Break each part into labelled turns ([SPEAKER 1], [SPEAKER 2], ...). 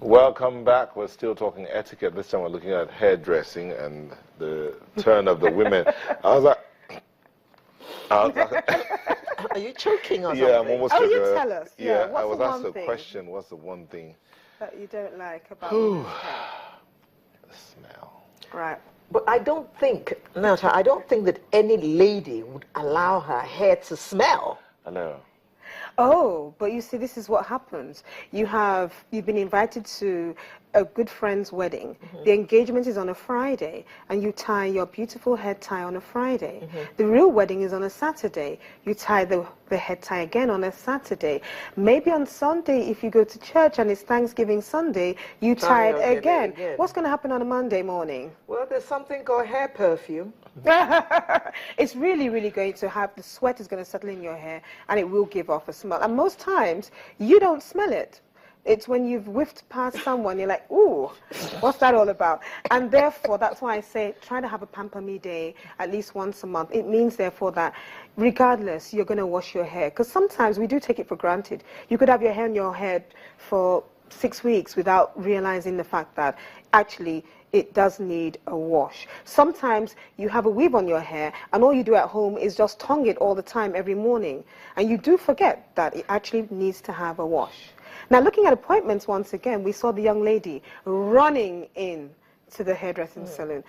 [SPEAKER 1] Welcome back. We're still talking etiquette. This time we're looking at hairdressing and the turn of the women. I was like,
[SPEAKER 2] are you choking or something?
[SPEAKER 1] Yeah, I'm almost choking.
[SPEAKER 3] You tell us. Yeah,
[SPEAKER 1] I was asked a
[SPEAKER 3] thing
[SPEAKER 1] question. What's the one thing
[SPEAKER 3] that you don't like about women's hair?
[SPEAKER 1] The smell.
[SPEAKER 3] Right.
[SPEAKER 2] But I don't think, Nata, I don't think that any lady would allow her hair to smell.
[SPEAKER 1] I know.
[SPEAKER 3] Oh, but you see, this is what happens. You've been invited to a good friend's wedding. The engagement is on a Friday, and you tie your beautiful head tie on a Friday. The real wedding is on a Saturday. You tie the head tie again on a Saturday. Maybe on Sunday, if you go to church and it's Thanksgiving Sunday, you tie it again. What's going to happen on a Monday morning?
[SPEAKER 2] Well, there's something called hair perfume.
[SPEAKER 3] It's really, really going to have, the sweat is going to settle in your hair, and it will give off a smell. And most times, you don't smell it. It's when you've whiffed past someone, you're like, ooh, what's that all about? And therefore, that's why I say, try to have a Pamper Me day at least once a month. It means, therefore, that regardless, you're going to wash your hair. Because sometimes we do take it for granted. You could have your hair on your head for 6 weeks without realizing the fact that actually it does need a wash. Sometimes you have a weave on your hair and all you do at home is just tongue it all the time every morning. And you do forget that it actually needs to have a wash. Now, looking at appointments once again, we saw the young lady running in to the hairdressing salon.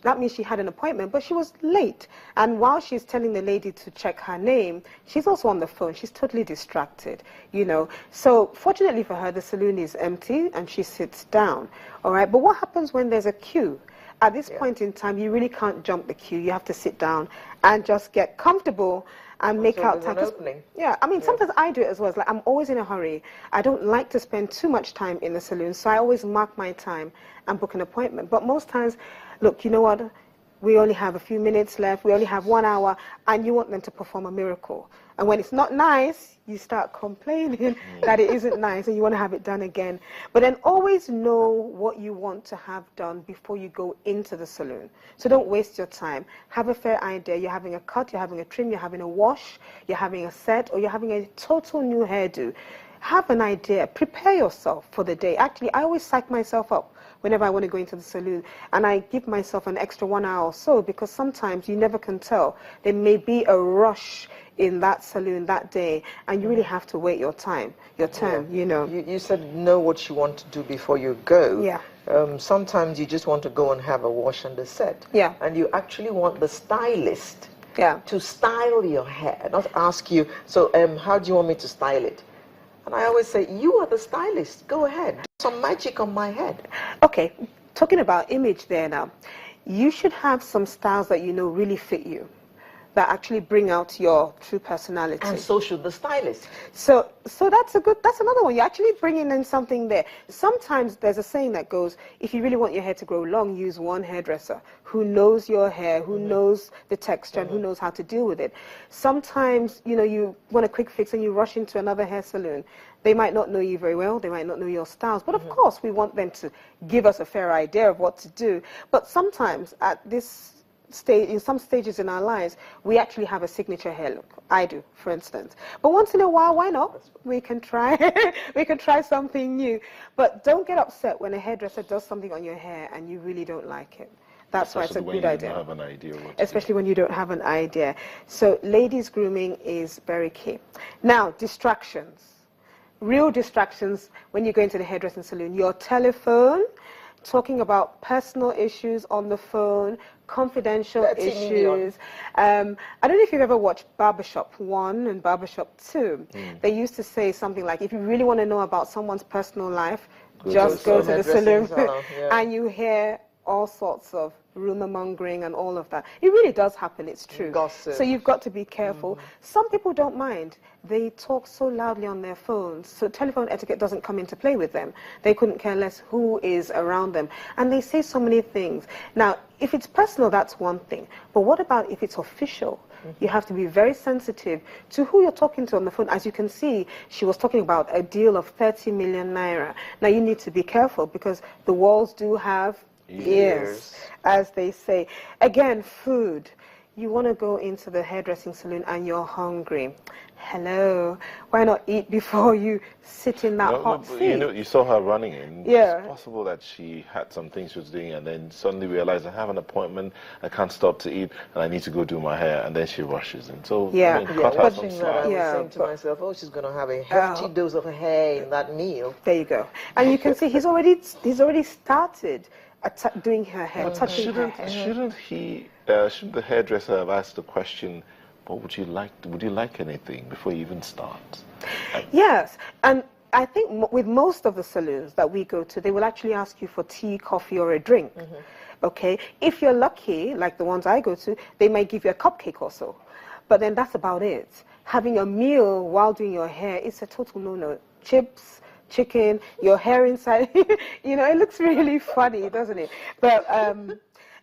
[SPEAKER 3] That means she had an appointment, but she was late. And while she's telling the lady to check her name, she's also on the phone. She's totally distracted, you know. So fortunately for her, the saloon is empty and she sits down, all right? But what happens when there's a queue? At this point in time, you really can't jump the queue. You have to sit down and just get comfortable and make out time. Yeah, I mean, sometimes I do it as well. It's like I'm always in a hurry. I don't like to spend too much time in the saloon, so I always mark my time and book an appointment. But most times, look, you know what? We only have a few minutes left. We only have 1 hour, and you want them to perform a miracle. And when it's not nice, you start complaining that it isn't nice and you want to have it done again. But then always know what you want to have done before you go into the saloon. So don't waste your time. Have a fair idea. You're having a cut, you're having a trim, you're having a wash, you're having a set, or you're having a total new hairdo. Have an idea. Prepare yourself for the day. Actually, I always psych myself up whenever I want to go into the saloon, and I give myself an extra 1 hour or so, because sometimes you never can tell. There may be a rush in that saloon that day, and you really have to wait your time, your turn, you know.
[SPEAKER 2] You said know what you want to do before you go.
[SPEAKER 3] Yeah.
[SPEAKER 2] Sometimes you just want to go and have a wash and a set.
[SPEAKER 3] Yeah.
[SPEAKER 2] And you actually want the stylist to style your hair, not ask you, so how do you want me to style it? And I always say, you are the stylist. Go ahead. Do some magic on my head.
[SPEAKER 3] Okay, talking about image there now. You should have some styles that you know really fit you, that actually bring out your true personality.
[SPEAKER 2] And so should the stylist.
[SPEAKER 3] So that's another one. You're actually bringing in something there. Sometimes there's a saying that goes, if you really want your hair to grow long, use one hairdresser who knows your hair, who knows the texture, and who knows how to deal with it. Sometimes, you know, you want a quick fix and you rush into another hair salon. They might not know you very well, they might not know your styles, but of course we want them to give us a fair idea of what to do. But sometimes at this stage, in some stages in our lives, we actually have a signature hair look. I do, for instance. But once in a while, why not? We can try we can try something new. But don't get upset when a hairdresser does something on your hair and you really don't like it. That's why it's a good idea.
[SPEAKER 1] Have an idea
[SPEAKER 3] especially when you don't have an idea. So ladies grooming is very key. Now, distractions. Real distractions when you go into the hairdressing salon. Your telephone, talking about personal issues on the phone, confidential issues. I don't know if you've ever watched Barbershop 1 and Barbershop 2. They used to say something like, if you really want to know about someone's personal life, just go to the saloon. And you hear all sorts of rumor mongering and all of that. It really does happen, it's true.
[SPEAKER 2] Gossip.
[SPEAKER 3] So you've got to be careful. Some people don't mind. They talk so loudly on their phones, so telephone etiquette doesn't come into play with them. They couldn't care less who is around them. And they say so many things. Now, if it's personal, that's one thing. But what about if it's official? You have to be very sensitive to who you're talking to on the phone. As you can see, she was talking about a deal of 30 million naira. Now, you need to be careful because the walls do have ears, as they say. Again, food. You want to go into the hairdressing salon and you're hungry. hello, why not eat before you sit in that hot
[SPEAKER 1] but
[SPEAKER 3] seat?
[SPEAKER 1] you saw her running in.
[SPEAKER 3] Yeah.
[SPEAKER 1] It's possible that she had some things she was doing and then suddenly realized, I have an appointment, I can't stop to eat, and I need to go do my hair, and then she rushes in. So,
[SPEAKER 3] Yeah.
[SPEAKER 1] I mean,
[SPEAKER 2] Yeah,
[SPEAKER 1] cut her some
[SPEAKER 2] watching that, I
[SPEAKER 1] slack.
[SPEAKER 2] was saying to myself, oh, she's going to have a hefty dose of hair in that meal.
[SPEAKER 3] There you go. And you can see he's already started doing her hair, touching her hair.
[SPEAKER 1] Shouldn't the hairdresser have asked the question, what would you like? Would you like anything before you even start?
[SPEAKER 3] Yes, and I think with most of the saloons that we go to, they will actually ask you for tea, coffee, or a drink. Okay, if you're lucky, like the ones I go to, they might give you a cupcake or so, but then that's about it. Having a meal while doing your hair, it's a total no-no. Chips, chicken, your hair inside, it looks really funny, doesn't it? But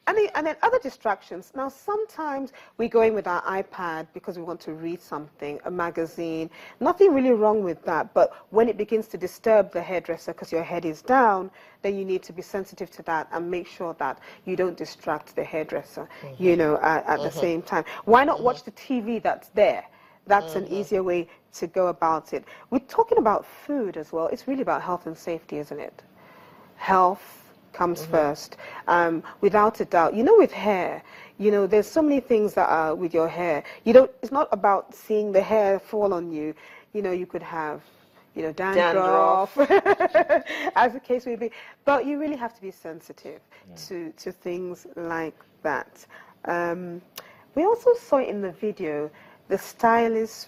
[SPEAKER 3] and then other distractions. Now, sometimes we go in with our iPad because we want to read something, a magazine. Nothing really wrong with that. But when it begins to disturb the hairdresser because your head is down, then you need to be sensitive to that and make sure that you don't distract the hairdresser, at the same time. Why not watch the TV that's there? That's an easier way to go about it. We're talking about food as well. It's really about health and safety, isn't it? Health comes first, without a doubt. With hair, there's so many things that are with your hair. It's not about seeing the hair fall on you. You could have, dandruff, as the case may be. But you really have to be sensitive to things like that. We also saw in the video the stylist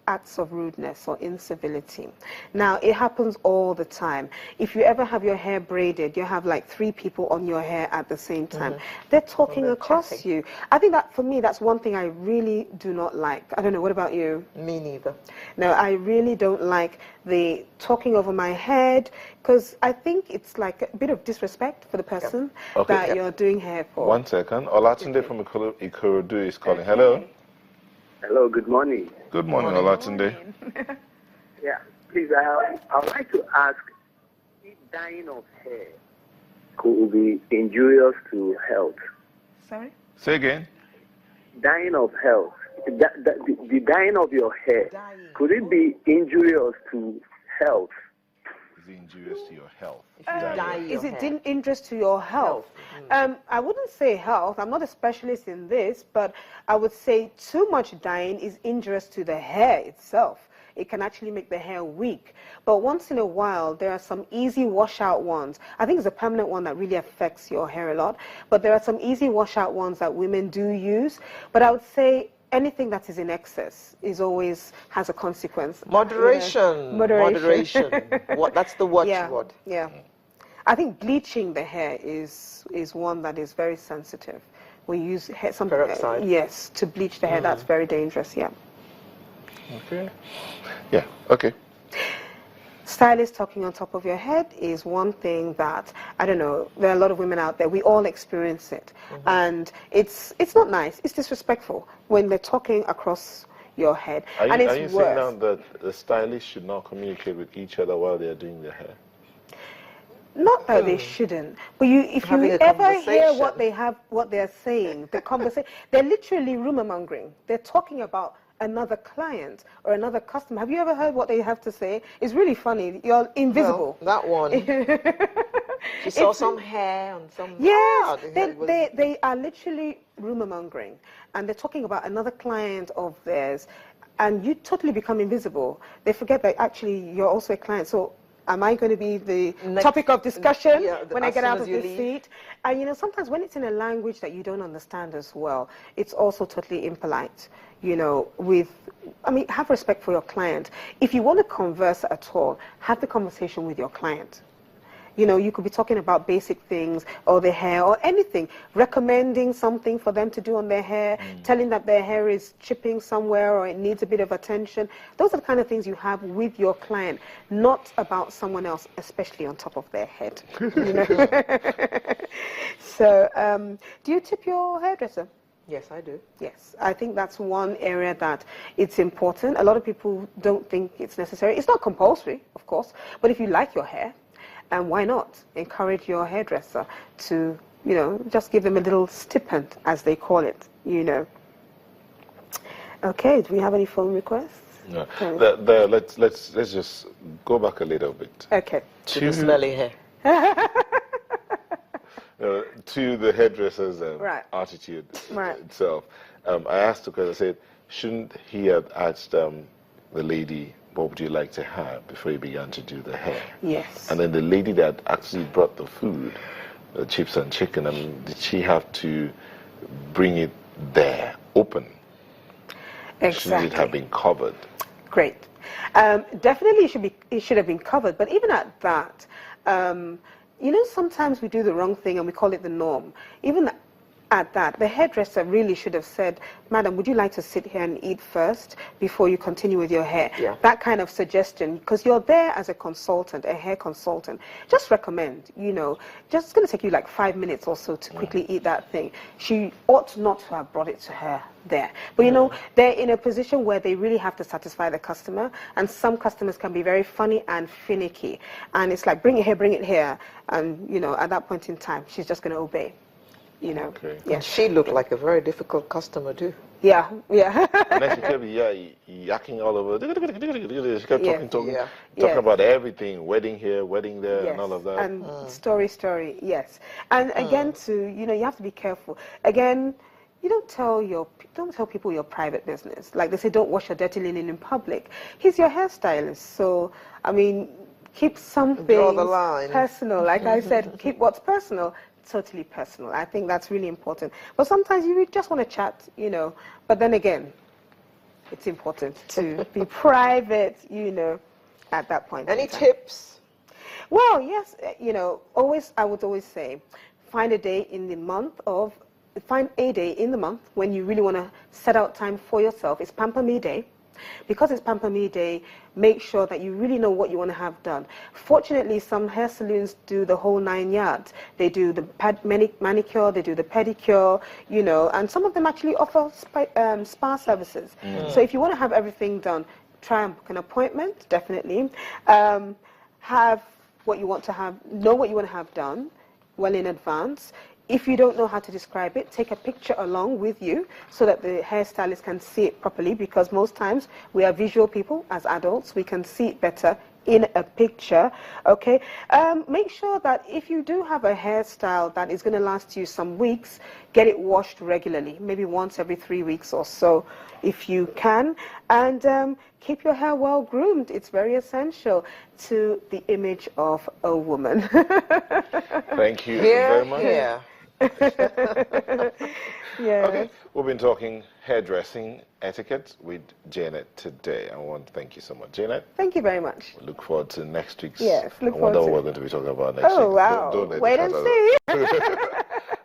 [SPEAKER 3] acts of rudeness or incivility. Now, it happens all the time. If you ever have your hair braided, you have like 3 people on your hair at the same time. They're talking across you. I think that, for me, that's one thing I really do not like. I don't know, what about you?
[SPEAKER 2] Me neither.
[SPEAKER 3] No, I really don't like the talking over my head, because I think it's like a bit of disrespect for the person that you're doing hair for.
[SPEAKER 1] 1 second. Olatunde from Ikorodu is calling. Hello.
[SPEAKER 4] Hello, good morning.
[SPEAKER 1] Good morning, Olatunde.
[SPEAKER 4] Yeah, please, I would like to ask if dyeing of hair could be injurious to health.
[SPEAKER 3] Sorry?
[SPEAKER 1] Say again.
[SPEAKER 4] Dyeing of health, the dyeing of your hair, could it be injurious to health?
[SPEAKER 1] Is it injurious to your health?
[SPEAKER 3] Is it injurious to your health? I wouldn't say health. I'm not a specialist in this, but I would say too much dyeing is injurious to the hair itself. It can actually make the hair weak. But once in a while, there are some easy washout ones. I think it's a permanent one that really affects your hair a lot. But there are some easy washout ones that women do use. But I would say anything that is in excess always has a consequence.
[SPEAKER 2] Moderation. Moderation. That's the watchword.
[SPEAKER 3] Yeah. I think bleaching the hair is one that is very sensitive. We use
[SPEAKER 2] peroxide.
[SPEAKER 3] Yes, to bleach the hair. That's very dangerous. Yeah.
[SPEAKER 1] Okay. Yeah. Okay.
[SPEAKER 3] Stylist talking on top of your head is one thing that, I don't know, there are a lot of women out there, we all experience it. And it's not nice, it's disrespectful when they're talking across your head.
[SPEAKER 1] Are
[SPEAKER 3] and
[SPEAKER 1] you
[SPEAKER 3] it's
[SPEAKER 1] saying now that the stylists should not communicate with each other while they're doing their hair?
[SPEAKER 3] Not that they shouldn't, but if you ever hear what they're saying, the conversation, they're literally rumor mongering. They're talking about another client or another customer. Have you ever heard what they have to say? It's really funny. You're invisible.
[SPEAKER 2] Well, that one. She saw some hair on some...
[SPEAKER 3] Yes, they are literally rumor mongering, and they're talking about another client of theirs, and you totally become invisible. They forget that actually you're also a client. So am I going to be the topic of discussion when I get out of the seat? And sometimes when it's in a language that you don't understand as well, it's also totally impolite. Have respect for your client. If you want to converse at all, have the conversation with your client. You could be talking about basic things, or their hair, or anything, recommending something for them to do on their hair, telling that their hair is chipping somewhere or it needs a bit of attention. Those are the kind of things you have with your client, not about someone else, especially on top of their head. So, do you tip your hairdresser?
[SPEAKER 2] Yes, I do.
[SPEAKER 3] Yes, I think that's one area that it's important. A lot of people don't think it's necessary. It's not compulsory, of course, but if you like your hair, and why not encourage your hairdresser to, just give them a little stipend, as they call it, Okay, do we have any phone requests?
[SPEAKER 1] Yeah. Let's just go back a little bit.
[SPEAKER 3] Okay.
[SPEAKER 2] To the smelly hair.
[SPEAKER 1] To the hairdresser's
[SPEAKER 3] Right.
[SPEAKER 1] attitude
[SPEAKER 3] Right.
[SPEAKER 1] itself. I asked her because I said, shouldn't he have asked the lady, what would you like to have before he began to do the hair?
[SPEAKER 3] Yes.
[SPEAKER 1] And then the lady that actually brought the food, the chips and chicken, did she have to bring it there, open?
[SPEAKER 3] Exactly.
[SPEAKER 1] Shouldn't it have been covered?
[SPEAKER 3] Great. Definitely it should have been covered, but even at that, sometimes we do the wrong thing and we call it the norm. Even at that, the hairdresser really should have said, "Madam, would you like to sit here and eat first before you continue with your hair?"
[SPEAKER 2] Yeah.
[SPEAKER 3] That kind of suggestion, because you're there as a consultant, a hair consultant. Just recommend, just it's going to take you like 5 minutes or so to quickly eat that thing. She ought not to have brought it to her there. But they're in a position where they really have to satisfy the customer, and some customers can be very funny and finicky. And it's like, bring it here. And, at that point in time, she's just going to obey.
[SPEAKER 1] Okay.
[SPEAKER 3] Yeah.
[SPEAKER 2] And she looked like a very difficult customer too.
[SPEAKER 3] Yeah.
[SPEAKER 1] And then she kept yakking all over. She kept talking about everything, wedding here, wedding there,
[SPEAKER 3] Yes.
[SPEAKER 1] and all of that.
[SPEAKER 3] And story, yes. And again, you have to be careful. Again, you don't tell people your private business. Like they say, don't wash your dirty linen in public. He's your hairstylist, so keep something
[SPEAKER 2] Draw the line.
[SPEAKER 3] personal. Like I said, keep what's personal totally personal. I think that's really important. But sometimes you just want to chat, But then again, it's important to be private, at that point.
[SPEAKER 2] Any tips?
[SPEAKER 3] Well, yes, I would always say, find a day in the month when you really want to set out time for yourself. It's Pamper Me Day. Because it's Pamper Me Day, make sure that you really know what you want to have done. Fortunately, some hair salons do the whole 9 yards. They do the manicure, they do the pedicure, and some of them actually offer spa services. So if you want to have everything done, try and book an appointment, definitely. Have what you want to have, know what you want to have done well in advance. If you don't know how to describe it, take a picture along with you so that the hairstylist can see it properly, because most times we are visual people as adults. We can see it better in a picture, okay? Make sure that if you do have a hairstyle that is going to last you some weeks, get it washed regularly, maybe once every 3 weeks or so if you can. And keep your hair well groomed. It's very essential to the image of a woman.
[SPEAKER 1] Thank you very much.
[SPEAKER 2] Yeah.
[SPEAKER 3] Yeah.
[SPEAKER 1] Okay, we've been talking hairdressing etiquette with Janet today. I want to thank you so much, Janet.
[SPEAKER 3] Thank you very much.
[SPEAKER 1] We look forward to next week's.
[SPEAKER 3] Yes, look
[SPEAKER 1] I
[SPEAKER 3] forward
[SPEAKER 1] wonder
[SPEAKER 3] to
[SPEAKER 1] what we're
[SPEAKER 3] it.
[SPEAKER 1] going to be talking about next week.
[SPEAKER 3] Oh, wow.
[SPEAKER 1] Don't
[SPEAKER 3] Wait and see.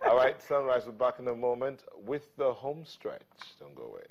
[SPEAKER 1] All right, Sunrise, we're back in a moment with the home stretch. Don't go away.